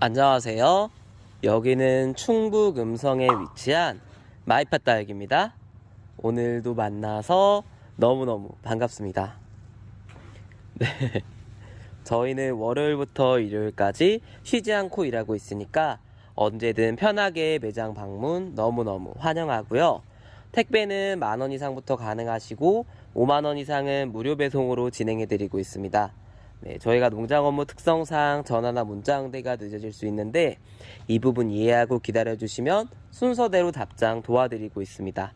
안녕하세요. 여기는 충북 음성에 위치한 마이파다역입니다. 오늘도 만나서 너무너무 반갑습니다. 네, 저희는 월요일부터 일요일까지 쉬지 않고 일하고 있으니까 언제든 편하게 매장 방문 너무너무 환영하고요. 택배는 10,000원 이상부터 가능하시고 50,000원 이상은 무료 배송으로 진행해드리고 있습니다. 네, 저희가 농장 업무 특성상 전화나 문자 응대가 늦어질 수 있는데 이 부분 이해하고 기다려주시면 순서대로 답장 도와드리고 있습니다.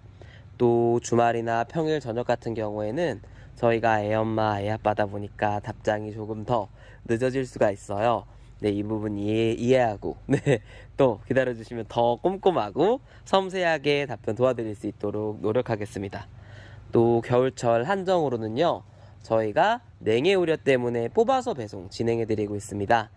또 주말이나 평일 저녁 같은 경우에는 저희가 애엄마 애아빠다 보니까 답장이 조금 더 늦어질 수가 있어요. 네, 이 부분 이해하고 네, 또 기다려주시면 더 꼼꼼하고 섬세하게 답변 도와드릴 수 있도록 노력하겠습니다. 또 겨울철 한정으로는요, 저희가 냉해 우려 때문에 뽑아서 배송 진행해드리고 있습니다.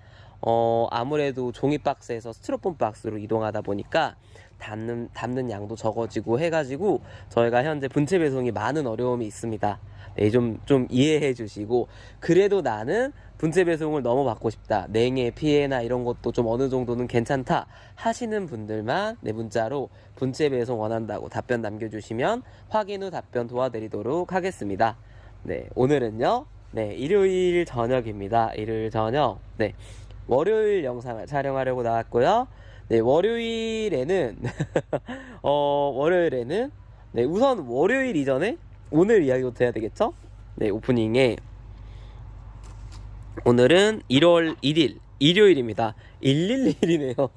아무래도 종이 박스에서 스티로폼 박스로 이동하다 보니까 담는 양도 적어지고 해가지고 저희가 현재 분체 배송이 많은 어려움이 있습니다. 네, 좀 이해해 주시고, 그래도 나는 분체 배송을 너무 받고 싶다, 냉해 피해나 이런 것도 좀 어느 정도는 괜찮다 하시는 분들만 내 문자로 분체 배송 원한다고 답변 남겨주시면 확인 후 답변 도와드리도록 하겠습니다. 네, 오늘은요, 네, 일요일 저녁입니다. 일요일 저녁. 네, 월요일 영상을 촬영하려고 나왔고요. 네, 월요일에는 월요일에는 네, 우선 월요일 이전에 오늘 이야기부터 해야 되겠죠? 네, 오프닝에 오늘은 1월 1일 일요일입니다. 111이네요.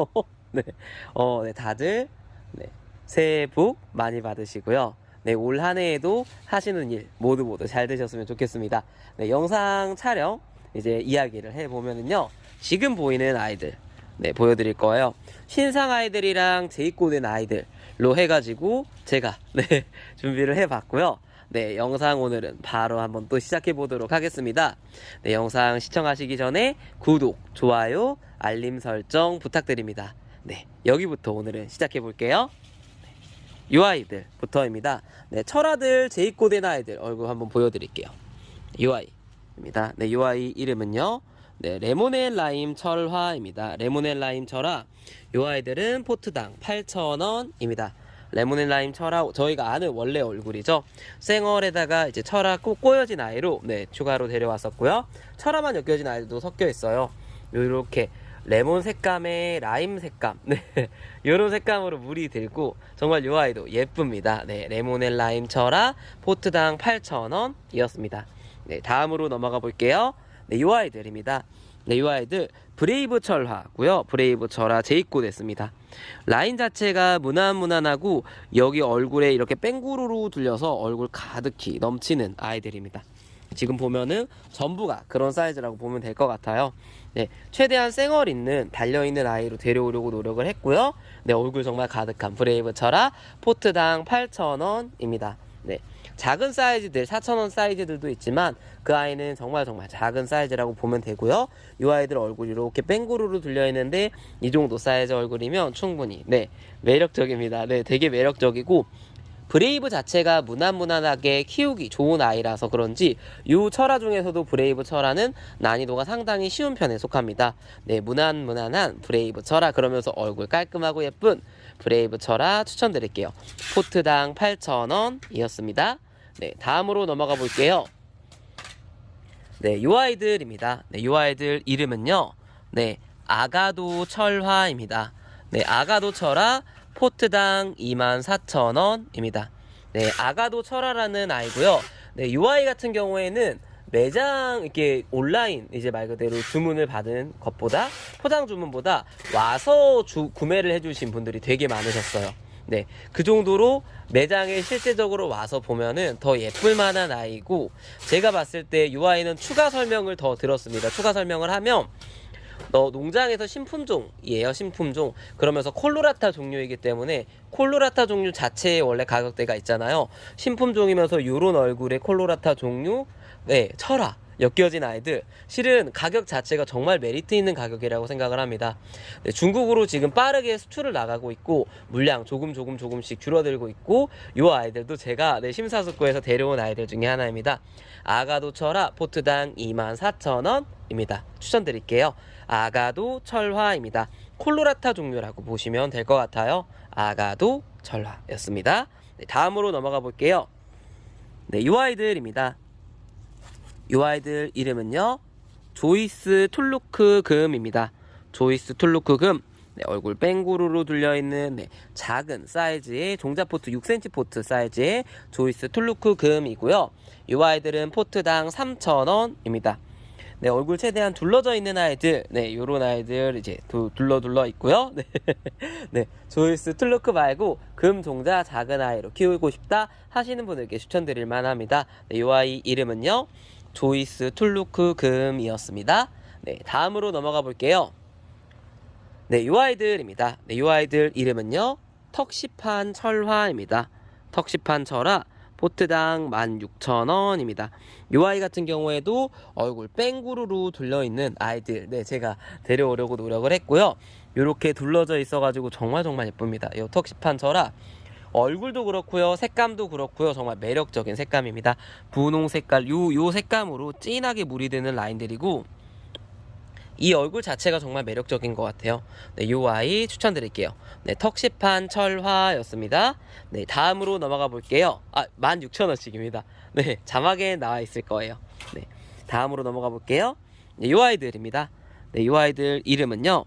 네, 네, 다들 네, 새해 복 많이 받으시고요. 네, 올 한 해에도 하시는 일 모두 잘 되셨으면 좋겠습니다. 네, 영상 촬영 이제 이야기를 해보면은요, 지금 보이는 아이들 네, 보여드릴 거예요. 신상 아이들이랑 재입고된 아이들로 해가지고 제가 네, 준비를 해봤고요. 네, 영상 오늘은 바로 한번 또 시작해 보도록 하겠습니다. 네, 영상 시청하시기 전에 구독, 좋아요, 알림 설정 부탁드립니다. 네, 여기부터 오늘은 시작해 볼게요. 이 아이들부터입니다. 네, 철아들 재입고된 아이들 얼굴 한번 보여드릴게요. 이 아이입니다. 네, 이 아이 이름은요, 네, 레모넬 라임 철화입니다. 레모넬 라임 철화. 이 아이들은 포트당 8,000원입니다. 레모넬 라임 철화, 저희가 아는 원래 얼굴이죠. 생얼에다가 이제 철화 꼭 꼬여진 아이로 네, 추가로 데려왔었고요. 철화만 엮여진 아이들도 섞여 있어요. 요렇게 레몬 색감에 라임 색감, 네, 요런 색감으로 물이 들고 정말 요 아이도 예쁩니다. 네, 레모넬 라임 철화 포트당 8,000원 이었습니다. 네, 다음으로 넘어가 볼게요. 네, 요 아이들입니다. 네, 요 아이들 브레이브 철화고요. 브레이브 철화 재입고 됐습니다. 라인 자체가 무난무난하고 여기 얼굴에 이렇게 뺑구르르 둘려서 얼굴 가득히 넘치는 아이들입니다. 지금 보면은 전부가 그런 사이즈라고 보면 될 것 같아요. 네, 최대한 쌩얼 있는 달려있는 아이로 데려오려고 노력을 했고요. 네, 얼굴 정말 가득한 브레이브 철화 포트당 8,000원입니다. 네, 작은 사이즈들 4,000원 사이즈들도 있지만 그 아이는 정말 작은 사이즈라고 보면 되고요. 이 아이들 얼굴이 이렇게 뺑구르르 둘려 있는데 이 정도 사이즈 얼굴이면 충분히 네, 매력적입니다. 네, 되게 매력적이고 브레이브 자체가 무난무난하게 키우기 좋은 아이라서 그런지 이 철화 중에서도 브레이브 철화는 난이도가 상당히 쉬운 편에 속합니다. 네, 무난무난한 브레이브 철화, 그러면서 얼굴 깔끔하고 예쁜 브레이브 철화 추천드릴게요. 포트당 8,000원이었습니다. 네, 다음으로 넘어가 볼게요. 네, 요 아이들입니다. 네, 요 아이들 이름은요, 네, 아가도 철화입니다. 네, 아가도 철화 포트당 24,000원입니다. 네, 아가도 철화라는 아이고요. 네, 요 아이 같은 경우에는 매장 이렇게 온라인 이제 말 그대로 주문을 받은 것보다, 포장 주문보다 와서 구매를 해주신 분들이 되게 많으셨어요. 네, 그 정도로 매장에 실제적으로 와서 보면은 더 예쁠 만한 아이고, 제가 봤을 때 이 아이는 추가 설명을 더 들었습니다. 추가 설명을 하면 농장에서 신품종이에요. 신품종. 그러면서 콜로라타 종류이기 때문에 콜로라타 종류 자체에 원래 가격대가 있잖아요. 신품종이면서 요런 얼굴의 콜로라타 종류 네, 철화 엮여진 아이들, 실은 가격 자체가 정말 메리트 있는 가격이라고 생각을 합니다. 네, 중국으로 지금 빠르게 수출을 나가고 있고 물량 조금씩 줄어들고 있고, 이 아이들도 제가 심사숙고해서 데려온 아이들 중에 하나입니다. 아가도 철화 포트당 24,000원입니다. 추천드릴게요. 아가도 철화입니다. 콜로라타 종류라고 보시면 될 것 같아요. 아가도 철화였습니다. 네, 다음으로 넘어가 볼게요. 네, 이 아이들입니다. 이 아이들 이름은요, 조이스 툴루크 금입니다. 조이스 툴루크 금. 네, 얼굴 뺑구르로 둘려있는 작은 사이즈의 종자포트 6cm 포트 사이즈의 조이스 툴루크 금이고요. 이 아이들은 포트당 3,000원입니다. 네, 얼굴 최대한 둘러져 있는 아이들, 네, 요런 아이들 이제 둘러 있고요. 네, 네, 조이스 툴루크 말고 금 종자 작은 아이로 키우고 싶다 하시는 분들께 추천드릴 만합니다. 네, 이 아이 이름은요, 조이스 툴루크 금이었습니다. 네, 다음으로 넘어가 볼게요. 네, 요 아이들입니다. 네, 요 아이들 이름은요, 턱시판 철화입니다. 턱시판 철화 포트당 16,000원입니다. 요 아이 같은 경우에도 얼굴 뺑구르로 둘려있는 아이들, 네, 제가 데려오려고 노력을 했고요. 요렇게 둘러져 있어가지고 정말 예쁩니다. 요 턱시판 철화 얼굴도 그렇고요, 색감도 그렇고요, 정말 매력적인 색감입니다. 분홍 색깔, 요 색감으로 진하게 물이 드는 라인들이고, 이 얼굴 자체가 정말 매력적인 것 같아요. 네, 요 아이 추천드릴게요. 네, 턱시판 철화였습니다. 네, 다음으로 넘어가 볼게요. 16,000원씩입니다. 네, 자막에 나와 있을 거예요. 네, 다음으로 넘어가 볼게요. 네, 요 아이들입니다. 네, 요 아이들 이름은요,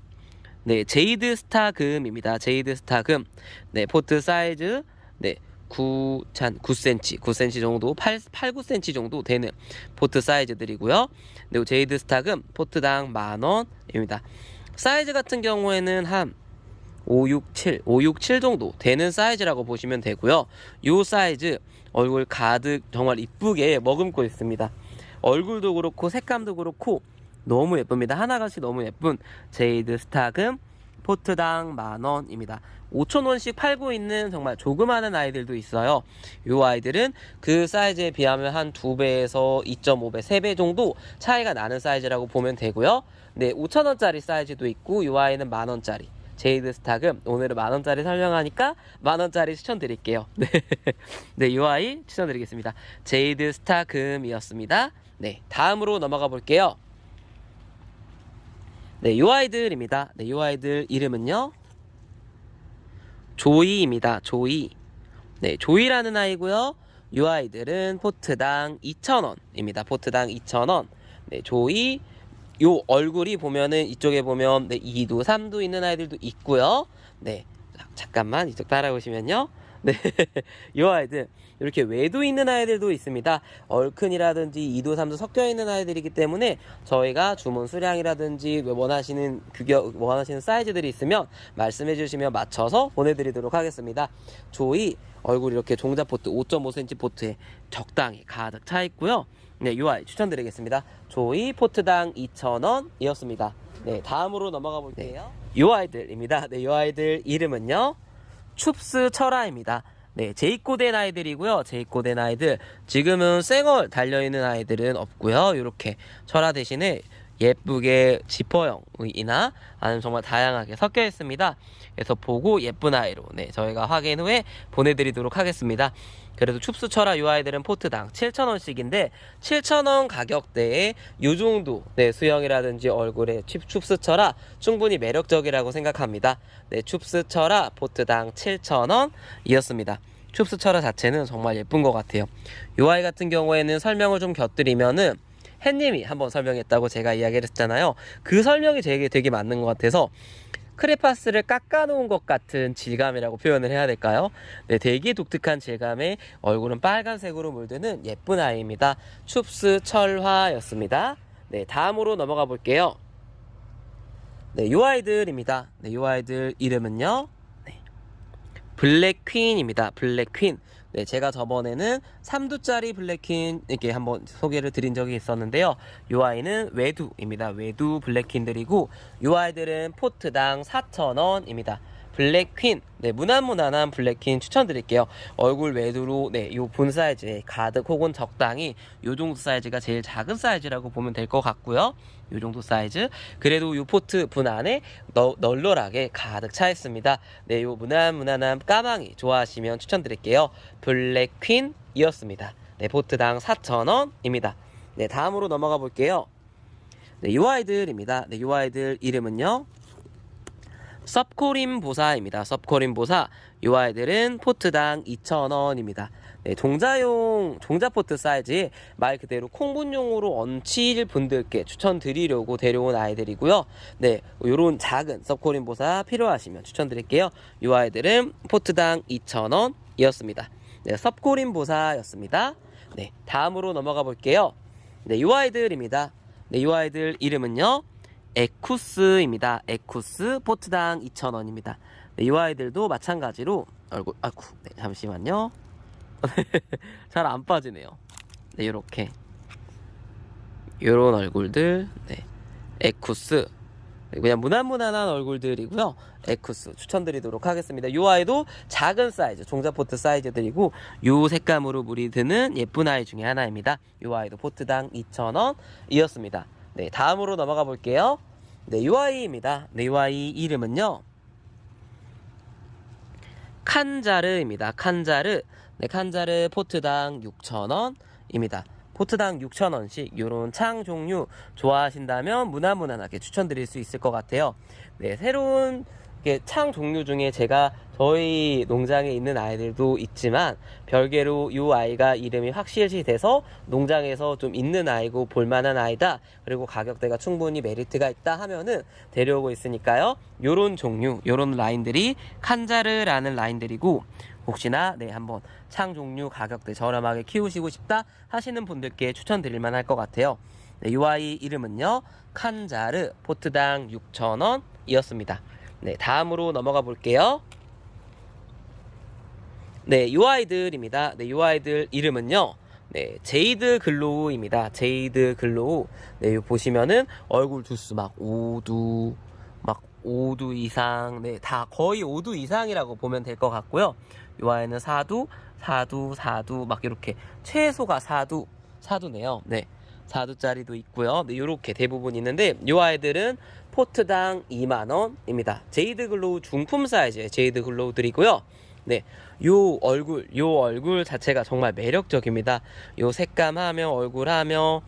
네, 제이드 스타 금입니다. 제이드 스타 금. 네, 포트 사이즈, 네, 9cm 정도, 9cm 정도 되는 포트 사이즈들이고요. 네, 제이드 스타 금 포트당 10,000원입니다. 사이즈 같은 경우에는 한 567 정도 되는 사이즈라고 보시면 되고요. 요 사이즈 얼굴 가득 정말 이쁘게 머금고 있습니다. 얼굴도 그렇고 색감도 그렇고 너무 예쁩니다. 하나같이 너무 예쁜 제이드 스타금 포트당 10,000원입니다. 5,000원씩 팔고 있는 정말 조그마한 아이들도 있어요. 이 아이들은 그 사이즈에 비하면 한 2배에서 2.5배, 3배 정도 차이가 나는 사이즈라고 보면 되고요. 네, 5,000원짜리 사이즈도 있고, 이 아이는 10,000원짜리. 제이드 스타금, 오늘은 10,000원짜리 설명하니까 10,000원짜리 추천드릴게요. 네, 네, 이 아이 추천드리겠습니다. 제이드 스타금이었습니다. 네, 다음으로 넘어가 볼게요. 네, 요 아이들입니다. 네, 요 아이들 이름은요, 조이입니다. 조이. 네, 조이라는 아이고요. 요 아이들은 포트당 2,000원입니다. 포트당 2,000원. 네, 조이. 요 얼굴이 보면은 이쪽에 보면 2도 3도 있는 아이들도 있고요. 네, 잠깐만 이쪽 따라오시면요. 네, 요 아이들 이렇게 외도 있는 아이들도 있습니다. 얼큰이라든지 2도 3도 섞여 있는 아이들이기 때문에 저희가 주문 수량이라든지 원하시는 사이즈들이 있으면 말씀해 주시면 맞춰서 보내드리도록 하겠습니다. 조이 얼굴 이렇게 종자포트 5.5cm 포트에 적당히 가득 차 있고요. 네, 요 아이 추천드리겠습니다. 조이 포트당 2,000원이었습니다. 네, 다음으로 넘어가 볼게요. 네, 요 아이들입니다. 네, 요 아이들 이름은요, 춥스 철화입니다. 네, 제입고된 아이들이고요. 제입고된 아이들, 지금은 쌩얼 달려있는 아이들은 없고요. 이렇게 철화 대신에 예쁘게 지퍼형이나 아니면 정말 다양하게 섞여 있습니다. 그래서 보고 예쁜 아이로 저희가 확인 후에 보내드리도록 하겠습니다. 그래도 춥스 철화 이 아이들은 포트당 7,000원씩인데 7,000원 가격대에 이 정도 수영이라든지 얼굴에 춥스 철화 충분히 매력적이라고 생각합니다. 네, 춥스 철화 포트당 7,000원이었습니다. 춥스 철화 자체는 정말 예쁜 것 같아요. 이 아이 같은 경우에는 설명을 좀 곁들이면은 햇님이 한번 설명했다고 제가 이야기를 했잖아요. 그 설명이 되게 맞는 것 같아서 크레파스를 깎아놓은 것 같은 질감이라고 표현을 해야 될까요? 네, 되게 독특한 질감의 얼굴은 빨간색으로 물드는 예쁜 아이입니다. 춥스 철화였습니다. 네, 다음으로 넘어가 볼게요. 네, 요 아이들입니다. 네, 요 아이들 이름은요, 블랙퀸입니다. 블랙퀸. 네, 제가 저번에는 3두짜리 블랙퀸 이렇게 한번 소개를 드린 적이 있었는데요. 이 아이는 외두입니다. 외두 블랙퀸들이고, 이 아이들은 포트당 4,000원입니다. 블랙퀸, 네, 무난무난한 블랙퀸 추천드릴게요. 얼굴 외두로, 네, 요 본 사이즈에 가득 혹은 적당히 요 정도 사이즈가 제일 작은 사이즈라고 보면 될 것 같고요. 요 정도 사이즈. 그래도 요 포트 분 안에 널널하게 가득 차 있습니다. 네, 요 무난무난한 까망이 좋아하시면 추천드릴게요. 블랙퀸이었습니다. 네, 포트당 4,000원입니다. 네, 다음으로 넘어가 볼게요. 네, 요 아이들입니다. 네, 요 아이들 이름은요, 섭코림 보사입니다. 섭코림 보사. 요 아이들은 포트당 2,000원입니다. 네, 종자 포트 사이즈에 말 그대로 콩분용으로 얹힐 분들께 추천드리려고 데려온 아이들이고요. 네, 요런 작은 섭코림 보사 필요하시면 추천드릴게요. 요 아이들은 포트당 2,000원이었습니다. 네, 섭코림 보사였습니다. 네, 다음으로 넘어가 볼게요. 네, 요 아이들입니다. 네, 요 아이들 이름은요, 에쿠스입니다. 에쿠스 포트당 2,000원입니다. 네, 이 아이들도 마찬가지로 얼굴, 네, 잠시만요. 잘 안 빠지네요. 네, 요렇게 요런 얼굴들, 네, 에쿠스, 그냥 무난무난한 얼굴들이고요. 에쿠스 추천드리도록 하겠습니다. 이 아이도 작은 사이즈, 종자 포트 사이즈들이고 요 색감으로 물이 드는 예쁜 아이 중에 하나입니다. 이 아이도 포트당 2,000원이었습니다. 네, 다음으로 넘어가 볼게요. 네, 이 아이입니다. 네, 이 아이 이름은요, 칸자르입니다. 칸자르. 네, 칸자르 포트당 6,000원입니다. 포트당 6,000원씩 요런 창 종류 좋아하신다면 무난무난하게 추천드릴 수 있을 것 같아요. 네, 새로운 창 종류 중에 제가 저희 농장에 있는 아이들도 있지만 별개로 이 아이가 이름이 확실시 돼서 농장에서 좀 있는 아이고 볼만한 아이다, 그리고 가격대가 충분히 메리트가 있다 하면은 데려오고 있으니까요. 요런 종류, 요런 라인들이 칸자르라는 라인들이고, 혹시나 네, 한번 창 종류 가격대 저렴하게 키우시고 싶다 하시는 분들께 추천드릴 만할 것 같아요. 네, 이 아이 이름은요, 칸자르 포트당 6,000원이었습니다. 네, 다음으로 넘어가 볼게요. 네, 이 아이들입니다. 네, 이 아이들 이름은요, 네, 제이드 글로우입니다. 제이드 글로우. 네, 보시면은 얼굴 두수 막 5두 이상, 네, 다 거의 5두 이상이라고 보면 될 것 같고요. 이 아이는 4두 막 이렇게 최소가 4두네요. 네, 4두짜리도 있고요. 네, 요렇게 대부분 있는데 이 아이들은 포트당 2만원입니다. 제이드 글로우 중품 사이즈의 제이드 글로우들이고요. 네, 요 얼굴 자체가 정말 매력적입니다. 요 색감하며 얼굴하며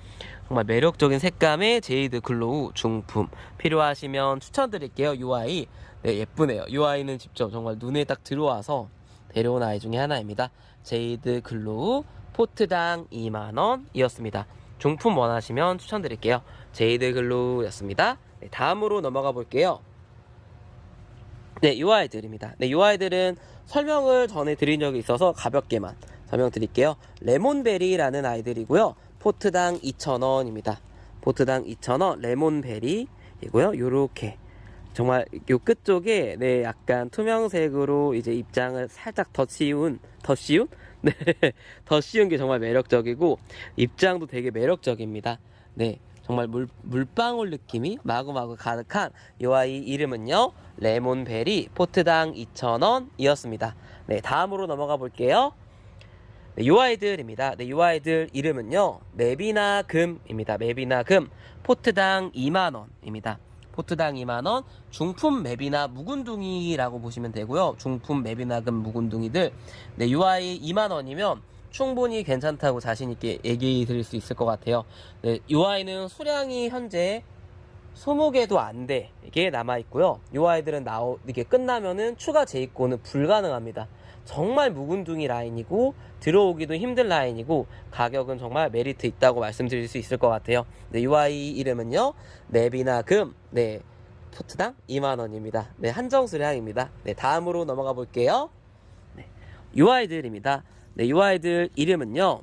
정말 매력적인 색감의 제이드 글로우 중품 필요하시면 추천드릴게요. 요 아이, 네, 예쁘네요. 요 아이는 직접 정말 눈에 딱 들어와서 데려온 아이 중에 하나입니다. 제이드 글로우 포트당 2만원이었습니다. 중품 원하시면 추천드릴게요. 제이드 글로우였습니다. 네, 다음으로 넘어가 볼게요. 네, 요 아이들입니다. 네, 요 아이들은 설명을 전에 드린 적이 있어서 가볍게만 설명드릴게요. 레몬베리라는 아이들이고요. 포트당 2,000원입니다. 포트당 2,000원 레몬베리이고요. 요렇게 정말 요 끝쪽에 네, 약간 투명색으로 이제 입장을 살짝 더 씌운 네, 더 씌운 게 정말 매력적이고 입장도 되게 매력적입니다. 네, 정말 물방울 느낌이 마구마구 가득한 이 아이 이름은요, 레몬베리 포트당 2,000원이었습니다. 네, 다음으로 넘어가 볼게요. 네, 이 아이들입니다. 네, 이 아이들 이름은요, 맵이나금입니다. 맵이나금 포트당 2만원입니다. 포트당 2만원 중품 맵이나 묵은둥이라고 보시면 되고요. 중품 맵이나금 묵은둥이들. 네, 이 아이 2만원이면 충분히 괜찮다고 자신있게 얘기 드릴 수 있을 것 같아요. 네, 이 아이는 수량이 현재 20개도 안 돼 이게 남아있고요. 이 아이들은 이게 끝나면은 추가 재입고는 불가능합니다. 정말 묵은둥이 라인이고 들어오기도 힘든 라인이고 가격은 정말 메리트 있다고 말씀드릴 수 있을 것 같아요. 네, 이 아이 이름은요, 맵이나금. 네, 포트당 2만원입니다. 네, 한정 수량입니다. 네, 다음으로 넘어가 볼게요. 네, 이 아이들입니다. 네, 이 아이들 이름은요,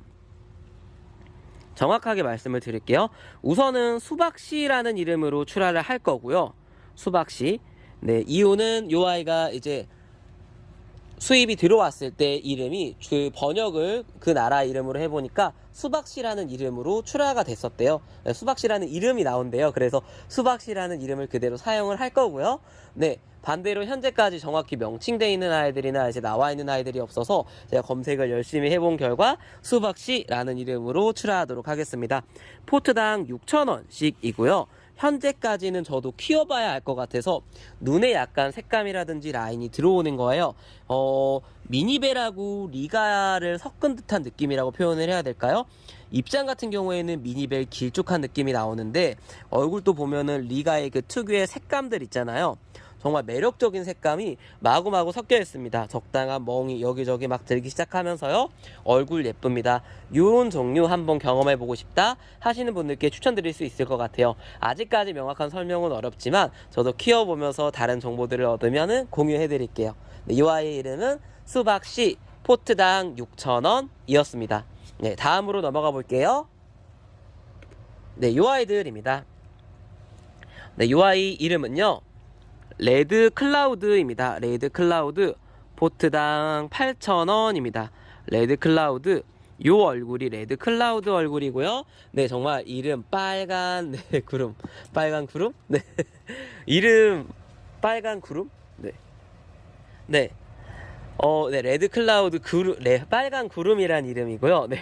정확하게 말씀을 드릴게요. 우선은 수박씨라는 이름으로 출하를 할 거고요. 수박씨. 네, 이유는 이 아이가 이제 수입이 들어왔을 때 이름이 그 번역을 그 나라 이름으로 해보니까 수박씨라는 이름으로 출하가 됐었대요. 네, 수박씨라는 이름이 나온대요. 그래서 수박씨라는 이름을 그대로 사용을 할 거고요. 네. 반대로 현재까지 정확히 명칭되어 있는 아이들이나 이제 나와 있는 아이들이 없어서 제가 검색을 열심히 해본 결과 수박씨라는 이름으로 출하하도록 하겠습니다. 포트당 6,000원씩이고요. 현재까지는 저도 키워봐야 알 것 같아서 눈에 약간 색감이라든지 라인이 들어오는 거예요. 미니벨하고 리가를 섞은 듯한 느낌이라고 표현을 해야 될까요? 입장 같은 경우에는 미니벨 길쭉한 느낌이 나오는데 얼굴도 보면은 리가의 그 특유의 색감들 있잖아요. 정말 매력적인 색감이 마구마구 섞여 있습니다. 적당한 멍이 여기저기 막 들기 시작하면서요. 얼굴 예쁩니다. 요런 종류 한번 경험해보고 싶다 하시는 분들께 추천드릴 수 있을 것 같아요. 아직까지 명확한 설명은 어렵지만 저도 키워보면서 다른 정보들을 얻으면 공유해드릴게요. 네, 이 아이의 이름은 수박씨, 포트당 6,000원이었습니다. 네, 다음으로 넘어가 볼게요. 네, 이 아이들입니다. 네, 이 아이 이름은요. 레드 클라우드입니다. 레드 클라우드 포트당 8,000원입니다. 레드 클라우드 요 얼굴이 레드 클라우드 얼굴이고요. 네, 정말 이름 빨간 네, 구름. 빨간 구름? 네. 이름 빨간 구름? 네. 네. 네, 레드 클라우드 구름, 빨간 구름이란 이름이고요. 네.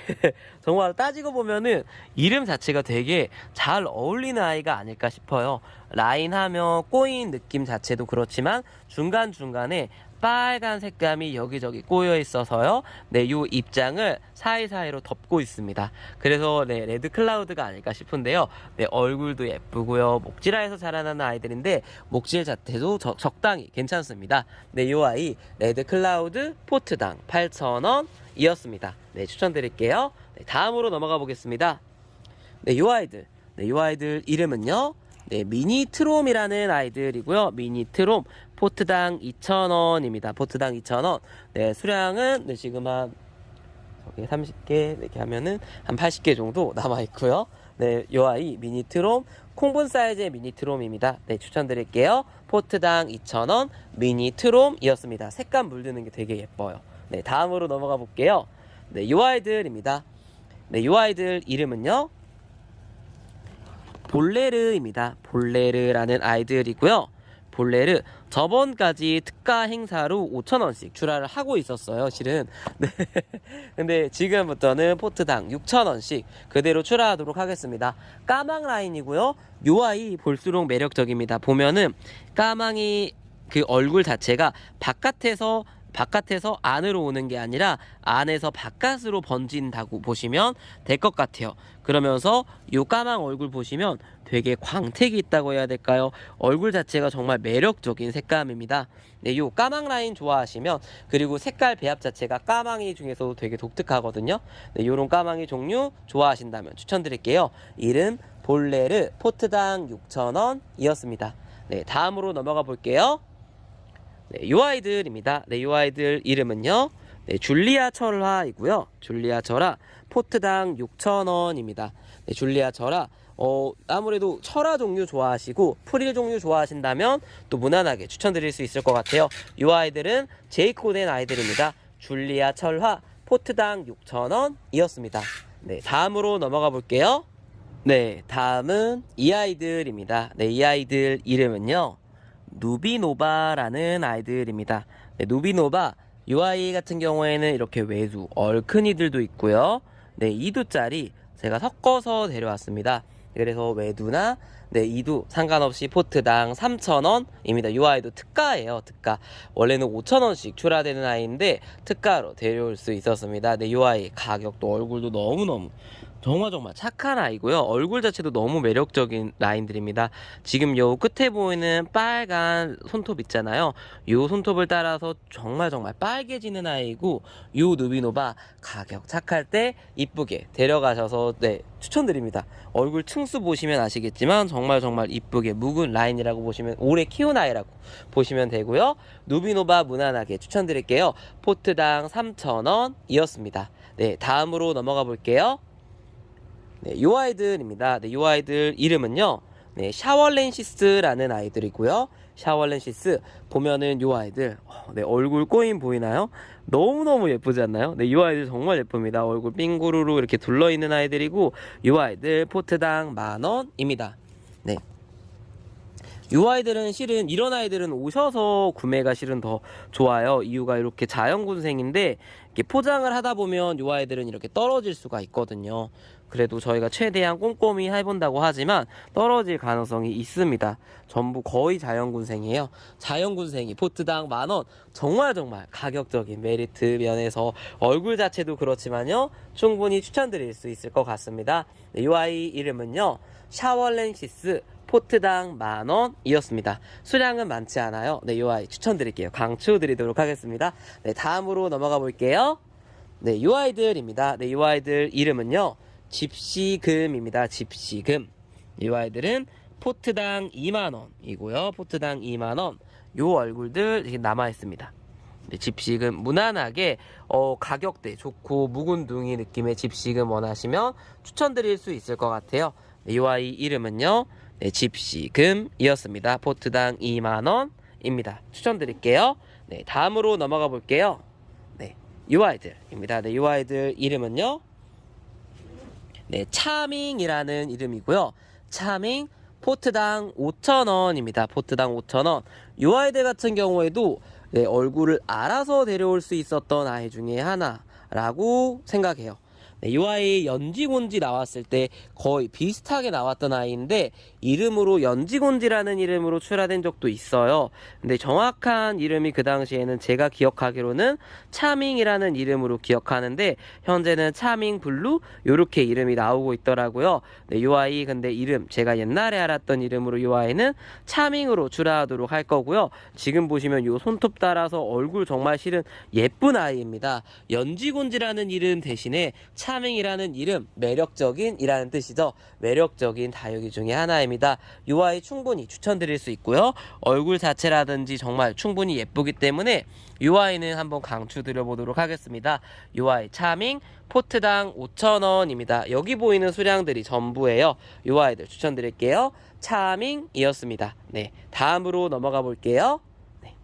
정말 따지고 보면은 이름 자체가 되게 잘 어울리는 아이가 아닐까 싶어요. 라인하며 꼬인 느낌 자체도 그렇지만 중간중간에 빨간 색감이 여기저기 꼬여 있어서요. 네, 요 입장을 사이사이로 덮고 있습니다. 그래서 네, 레드 클라우드가 아닐까 싶은데요. 네, 얼굴도 예쁘고요. 목질화에서 자라나는 아이들인데 목질 자체도 적당히 괜찮습니다. 네, 요 아이 레드 클라우드 포트당 8,000원이었습니다. 네, 추천드릴게요. 네, 다음으로 넘어가 보겠습니다. 네, 요 아이들. 네, 요 아이들 이름은요. 네, 미니 트롬이라는 아이들이고요. 미니 트롬 포트당 2,000원입니다. 포트당 2,000원. 네, 수량은 네, 지금 한 30개 이렇게 하면은 한 80개 정도 남아 있고요. 네, 요 아이 미니 트롬 콩분 사이즈의 미니 트롬입니다. 네, 추천드릴게요. 포트당 2,000원 미니 트롬이었습니다. 색감 물드는 게 되게 예뻐요. 네, 다음으로 넘어가 볼게요. 네, 요 아이들입니다. 네, 요 아이들 이름은요. 볼레르입니다. 볼레르라는 아이들이고요. 볼레르 저번까지 특가 행사로 5,000원씩 출하를 하고 있었어요. 실은 네. 근데 지금부터는 포트당 6,000원씩 그대로 출하하도록 하겠습니다. 까망 라인이고요. 요 아이 볼수록 매력적입니다. 보면은 까망이 그 얼굴 자체가 바깥에서 안으로 오는 게 아니라 안에서 바깥으로 번진다고 보시면 될 것 같아요. 그러면서 요 까망 얼굴 보시면 되게 광택이 있다고 해야 될까요? 얼굴 자체가 정말 매력적인 색감입니다. 네, 요 까망 라인 좋아하시면 그리고 색깔 배합 자체가 까망이 중에서도 되게 독특하거든요. 네, 요런 까망이 종류 좋아하신다면 추천드릴게요. 이름 볼레르 포트당 6,000원이었습니다. 네, 다음으로 넘어가 볼게요. 네, 요 아이들입니다. 네, 요 아이들 이름은요. 네, 줄리아 철화이고요. 줄리아 철화 포트당 6,000원입니다. 네, 줄리아 철화 아무래도 철화 종류 좋아하시고 프릴 종류 좋아하신다면 또 무난하게 추천드릴 수 있을 것 같아요. 요 아이들은 제이코된 아이들입니다. 줄리아 철화 포트당 6,000원이었습니다. 네, 다음으로 넘어가 볼게요. 네, 다음은 이 아이들입니다. 네, 이 아이들 이름은요. 누비노바라는 아이들입니다. 네, 누비노바 이 아이 같은 경우에는 이렇게 외두 얼큰이들도 있고요. 네, 2두짜리 제가 섞어서 데려왔습니다. 그래서 외두나 네, 2두 상관없이 포트당 3,000원입니다. 이 아이도 특가예요. 특가. 원래는 5,000원씩 출하되는 아이인데 특가로 데려올 수 있었습니다. 네, 이 아이 가격도 얼굴도 너무너무 정말 착한 아이고요. 얼굴 자체도 너무 매력적인 라인들입니다. 지금 요 끝에 보이는 빨간 손톱 있잖아요. 요 손톱을 따라서 정말 빨개지는 아이고 요 누비노바 가격 착할 때 이쁘게 데려가셔서 네, 추천드립니다. 얼굴 층수 보시면 아시겠지만 정말 이쁘게 묵은 라인이라고 보시면 오래 키운 아이라고 보시면 되고요. 누비노바 무난하게 추천드릴게요. 포트당 3,000원이었습니다. 네, 다음으로 넘어가 볼게요. 네, 요 아이들입니다. 네, 요 아이들 이름은요. 네, 샤월렌시스라는 아이들이고요. 샤월렌시스 보면은 요 아이들 네, 얼굴 꼬임 보이나요? 너무너무 예쁘지 않나요? 네, 이 아이들 정말 예쁩니다. 얼굴 빙구루루 이렇게 둘러있는 아이들이고 이 아이들 포트당 10,000원입니다. 네. 이 아이들은 실은 이런 아이들은 오셔서 구매가 실은 더 좋아요. 이유가 이렇게 자연군생인데 이렇게 포장을 하다 보면 이 아이들은 이렇게 떨어질 수가 있거든요. 그래도 저희가 최대한 꼼꼼히 해본다고 하지만 떨어질 가능성이 있습니다. 전부 거의 자연군생이에요. 자연군생이 포트당 10,000원, 정말 가격적인 메리트 면에서 얼굴 자체도 그렇지만요, 충분히 추천드릴 수 있을 것 같습니다. 네, 이 아이 이름은요, 샤월렌시스 포트당 10,000원이었습니다. 수량은 많지 않아요. 네, 이 아이 추천드릴게요. 강추드리도록 하겠습니다. 네, 다음으로 넘어가 볼게요. 네, 이 아이들입니다. 네, 이 아이들 이름은요, 집시금입니다. 집시금. 이 아이들은 포트당 20,000원이고요. 포트당 20,000원. 요 얼굴들 이렇게 남아있습니다. 네, 집시금 무난하게 가격대 좋고 묵은둥이 느낌의 집시금 원하시면 추천드릴 수 있을 것 같아요. 네, 이 아이 이름은요, 네, 집시금이었습니다. 포트당 20,000원입니다. 추천드릴게요. 네, 다음으로 넘어가 볼게요. 네, 이 아이들입니다. 네, 이 아이들 이름은요, 네, 차밍이라는 이름이고요. 차밍 포트당 5,000원입니다. 포트당 5,000원. 이 아이들 같은 경우에도 네, 얼굴을 알아서 데려올 수 있었던 아이 중에 하나라고 생각해요. 네, 이 아이 연지곤지 나왔을 때 거의 비슷하게 나왔던 아이인데 이름으로 연지곤지라는 이름으로 출하된 적도 있어요. 근데 정확한 이름이 그 당시에는 제가 기억하기로는 차밍이라는 이름으로 기억하는데 현재는 차밍 블루 요렇게 이름이 나오고 있더라고요. 네, 이 아이 근데 이름 제가 옛날에 알았던 이름으로 이 아이는 차밍으로 출하하도록 할 거고요. 지금 보시면 요 손톱 따라서 얼굴 정말 실은 예쁜 아이입니다. 연지곤지라는 이름 대신에 차밍이라는 이름, 매력적인 이라는 뜻이죠. 매력적인 다육이 중에 하나입니다. 이 아이 충분히 추천드릴 수 있고요. 얼굴 자체라든지 정말 충분히 예쁘기 때문에 이 아이는 한번 강추드려보도록 하겠습니다. 이 아이 차밍 포트당 5,000원입니다. 여기 보이는 수량들이 전부예요. 이 아이들 추천드릴게요. 차밍이었습니다. 네, 다음으로 넘어가 볼게요. 네,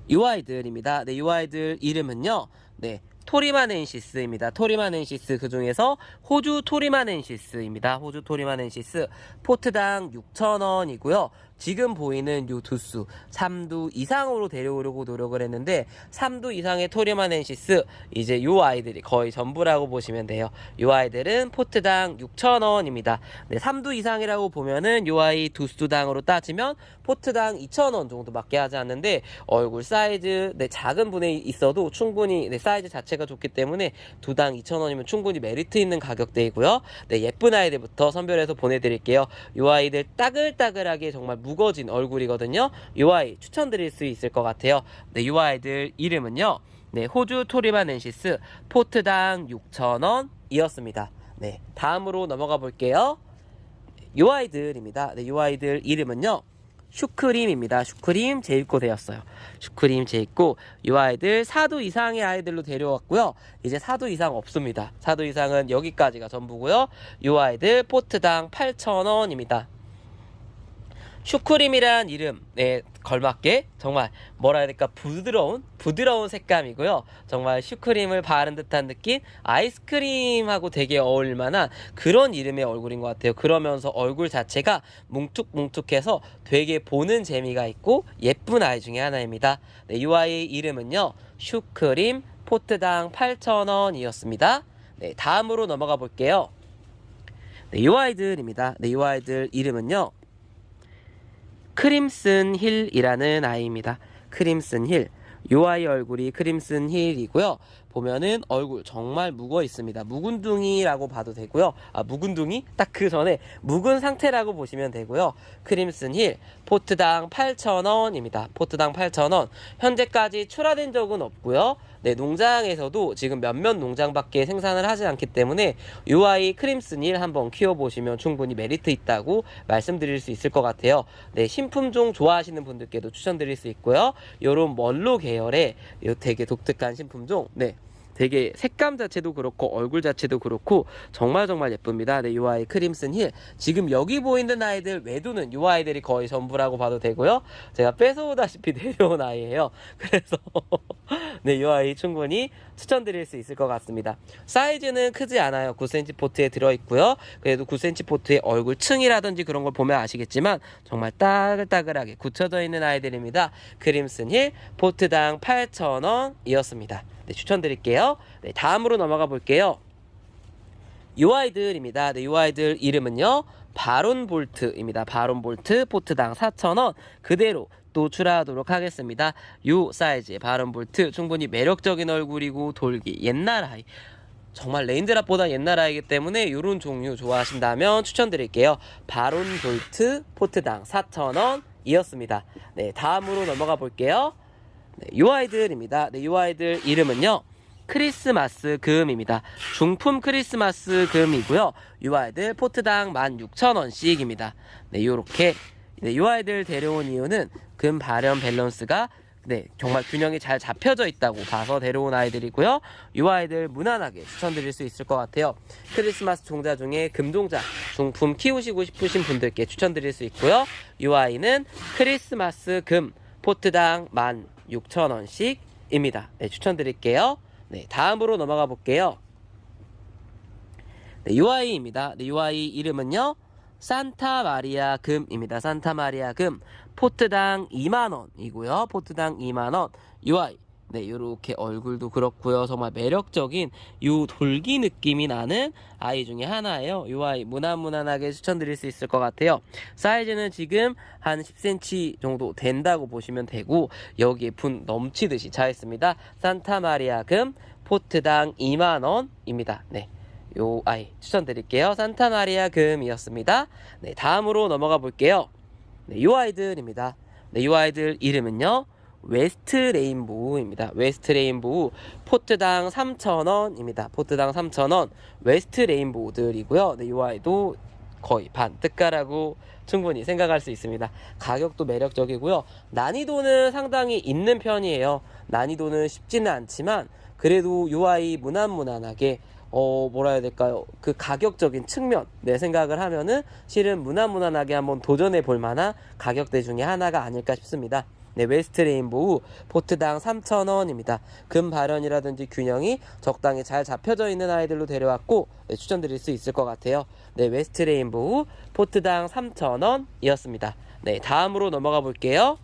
이 아이들입니다. 네, 이 아이들 이름은요, 네, 토리마넨시스입니다. 토리마넨시스 그 중에서 호주 토리마넨시스입니다. 호주 토리마넨시스 포트당 6,000원이고요. 지금 보이는 요 두수 3두 이상으로 데려오려고 노력을 했는데 3두 이상의 토리마넨시스 이제 요 아이들이 거의 전부라고 보시면 돼요. 요 아이들은 포트당 6,000원입니다. 네, 3두 이상이라고 보면은 요 아이 두수당으로 따지면 포트당 2,000원 정도밖에 하지 않는데 얼굴 사이즈 네, 작은 분에 있어도 충분히 네, 사이즈 자체가 좋기 때문에 두당 2,000원이면 충분히 메리트 있는 가격대이고요. 네, 예쁜 아이들부터 선별해서 보내드릴게요. 요 아이들 따글따글하게 정말 무거워진 얼굴이거든요. 이 아이 추천드릴 수 있을 것 같아요. 네, 이 아이들 이름은요, 네, 호주 토리마넨시스 포트당 6,000원이었습니다. 네, 다음으로 넘어가 볼게요. 이 아이들입니다. 네, 이 아이들 이름은요, 슈크림입니다. 슈크림 제입고 되었어요. 슈크림 제입고 이 아이들 4두 이상의 아이들로 데려왔고요. 이제 4두 이상 없습니다. 4두 이상은 여기까지가 전부고요. 이 아이들 포트당 8,000원입니다. 슈크림이란 이름 네, 걸맞게 정말 뭐라 해야 될까 부드러운 색감이고요. 정말 슈크림을 바른 듯한 느낌, 아이스크림하고 되게 어울릴만한 그런 이름의 얼굴인 것 같아요. 그러면서 얼굴 자체가 뭉툭뭉툭해서 되게 보는 재미가 있고 예쁜 아이 중에 하나입니다. 네, 이 아이 이름은요, 슈크림 포트당 8,000원이었습니다. 네, 다음으로 넘어가 볼게요. 네, 이 아이들입니다. 네, 이 아이들 이름은요, 크림슨 힐이라는 아이입니다. 크림슨 힐. 요 아이 얼굴이 크림슨 힐이고요. 보면은 얼굴 정말 묵어 있습니다. 묵은둥이라고 봐도 되고요. 묵은둥이? 딱 그 전에 묵은 상태라고 보시면 되고요. 크림슨 힐 포트당 8,000원입니다. 포트당 8,000원. 현재까지 출하된 적은 없고요. 네, 농장에서도 지금 몇몇 농장밖에 생산을 하지 않기 때문에 이 아이 크림슨 힐 한번 키워보시면 충분히 메리트 있다고 말씀드릴 수 있을 것 같아요. 네, 신품종 좋아하시는 분들께도 추천드릴 수 있고요. 요런 멀로 계열의 요 되게 독특한 신품종, 네, 되게 색감 자체도 그렇고 얼굴 자체도 그렇고 정말 예쁩니다. 네, 이 아이 크림슨 힐. 지금 여기 보이는 아이들 외도는 이 아이들이 거의 전부라고 봐도 되고요. 제가 뺏어오다시피 내려온 아이예요. 그래서 네, 이 아이 충분히 추천드릴 수 있을 것 같습니다. 사이즈는 크지 않아요. 9cm 포트에 들어있고요. 그래도 9cm 포트의 얼굴층이라든지 그런 걸 보면 아시겠지만 정말 따글따글하게 굳혀져 있는 아이들입니다. 크림슨 힐 포트당 8,000원이었습니다. 네, 추천드릴게요. 네, 다음으로 넘어가 볼게요. 이 아이들입니다. 네, 이 아이들 이름은요, 바론 볼트입니다. 바론 볼트 포트당 4,000원 그대로 노출하도록 하겠습니다. 이 사이즈의 바론 볼트 충분히 매력적인 얼굴이고 돌기 옛날 아이, 정말 레인드랍보다 옛날 아이기 때문에 이런 종류 좋아하신다면 추천드릴게요. 바론 볼트 포트당 4,000원 이었습니다. 네, 다음으로 넘어가 볼게요. 네, 이 아이들입니다. 네, 이 아이들 이름은요, 크리스마스 금입니다. 중품 크리스마스 금이고요. 이 아이들 포트당 16,000원씩입니다. 네, 요렇게 네, 이 아이들 데려온 이유는 금 발현 밸런스가 네, 정말 균형이 잘 잡혀져 있다고 봐서 데려온 아이들이고요. 이 아이들 무난하게 추천드릴 수 있을 것 같아요. 크리스마스 종자 중에 금종자 중품 키우시고 싶으신 분들께 추천드릴 수 있고요. 이 아이는 크리스마스 금 포트당 16,000원씩입니다. 네, 추천드릴게요. 네, 다음으로 넘어가 볼게요. 네, 이 아이입니다. 네, 이 아이 이름은요, 산타 마리아 금입니다. 산타 마리아 금 포트당 2만원이고요. 포트당 2만원. 이 아이 네, 요렇게 얼굴도 그렇고요. 정말 매력적인 요 돌기 느낌이 나는 아이 중에 하나예요. 이 아이 무난무난하게 추천드릴 수 있을 것 같아요. 사이즈는 지금 한 10cm 정도 된다고 보시면 되고 여기에 분 넘치듯이 차 있습니다. 산타 마리아 금 포트당 2만원입니다. 네, 요 아이 추천드릴게요. 산타 마리아 금이었습니다. 네, 다음으로 넘어가 볼게요. 네, 요 아이들입니다. 네, 이 아이들 이름은요, 웨스트 레인보우입니다. 웨스트 레인보우 포트당 3,000원입니다. 포트당 3,000원 웨스트 레인보우들이고요. 네, 이 아이도 거의 반 뜻가라고 충분히 생각할 수 있습니다. 가격도 매력적이고요. 난이도는 상당히 있는 편이에요. 난이도는 쉽지는 않지만 그래도 이 아이 무난무난하게 뭐라 해야 될까요? 그 가격적인 측면, 내 생각을 하면은 실은 무난무난하게 한번 도전해 볼 만한 가격대 중에 하나가 아닐까 싶습니다. 네, 웨스트 레인보우 포트당 3,000원입니다. 금 발현이라든지 균형이 적당히 잘 잡혀져 있는 아이들로 데려왔고 네, 추천드릴 수 있을 것 같아요. 네, 웨스트 레인보우 포트당 3,000원이었습니다. 네, 다음으로 넘어가 볼게요.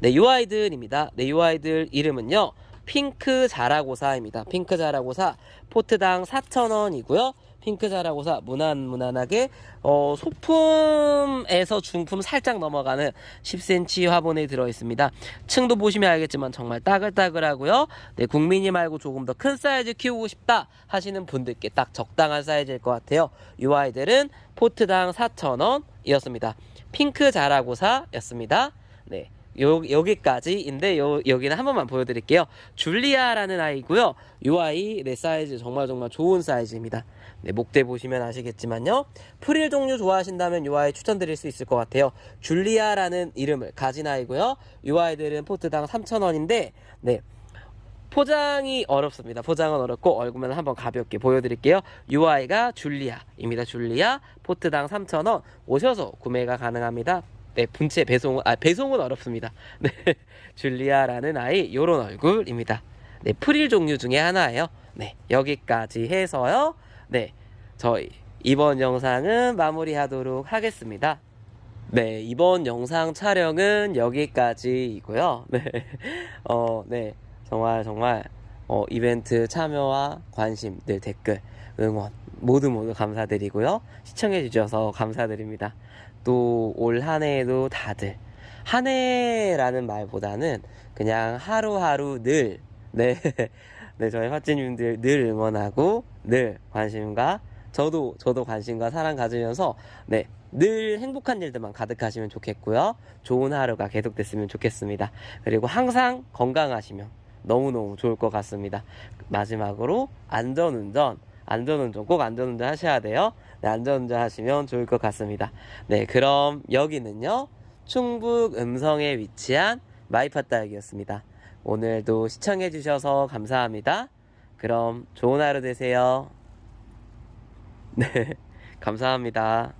네, 요 아이들입니다. 네, 요 아이들 이름은요, 핑크 자라고사입니다. 핑크 자라고사 포트당 4,000원이고요. 핑크 자라고사 무난무난하게 소품에서 중품 살짝 넘어가는 10cm 화분에 들어있습니다. 층도 보시면 알겠지만 정말 따글따글하고요. 네, 국민이 말고 조금 더 큰 사이즈 키우고 싶다 하시는 분들께 딱 적당한 사이즈일 것 같아요. 이 아이들은 포트당 4,000원이었습니다. 핑크 자라고사였습니다. 네, 여기까지인데 여기는 한 번만 보여드릴게요. 줄리아라는 아이고요. 이 아이 네, 사이즈 정말 좋은 사이즈입니다. 네, 목대 보시면 아시겠지만요, 프릴 종류 좋아하신다면 이 아이 추천드릴 수 있을 것 같아요. 줄리아라는 이름을 가진 아이고요. 이 아이들은 포트당 3,000원인데 네, 포장이 어렵습니다. 포장은 어렵고 얼굴만 한번 가볍게 보여드릴게요. 이 아이가 줄리아입니다. 줄리아 포트당 3,000원 오셔서 구매가 가능합니다. 네, 분체 배송은 어렵습니다. 네, 줄리아라는 아이 요런 얼굴입니다. 네, 프릴 종류 중에 하나예요. 네, 여기까지 해서요. 네, 저희 이번 영상은 마무리하도록 하겠습니다. 네, 이번 영상 촬영은 여기까지이고요. 네, 네, 정말 이벤트 참여와 관심, 늘 댓글, 응원 모두 감사드리고요. 시청해 주셔서 감사드립니다. 또 올 한 해에도 다들 한 해라는 말보다는 그냥 하루하루 늘 네, 네, 저희 화찌님들 늘 응원하고 늘 관심과 저도 관심과 사랑 가지면서 네, 늘 행복한 일들만 가득하시면 좋겠고요. 좋은 하루가 계속됐으면 좋겠습니다. 그리고 항상 건강하시면 너무너무 좋을 것 같습니다. 마지막으로 안전운전 꼭 안전운전 하셔야 돼요. 네, 안전운전 하시면 좋을 것 같습니다. 네, 그럼 여기는요, 충북 음성에 위치한 마이파다역이었습니다. 오늘도 시청해주셔서 감사합니다. 그럼 좋은 하루 되세요. 네, 감사합니다.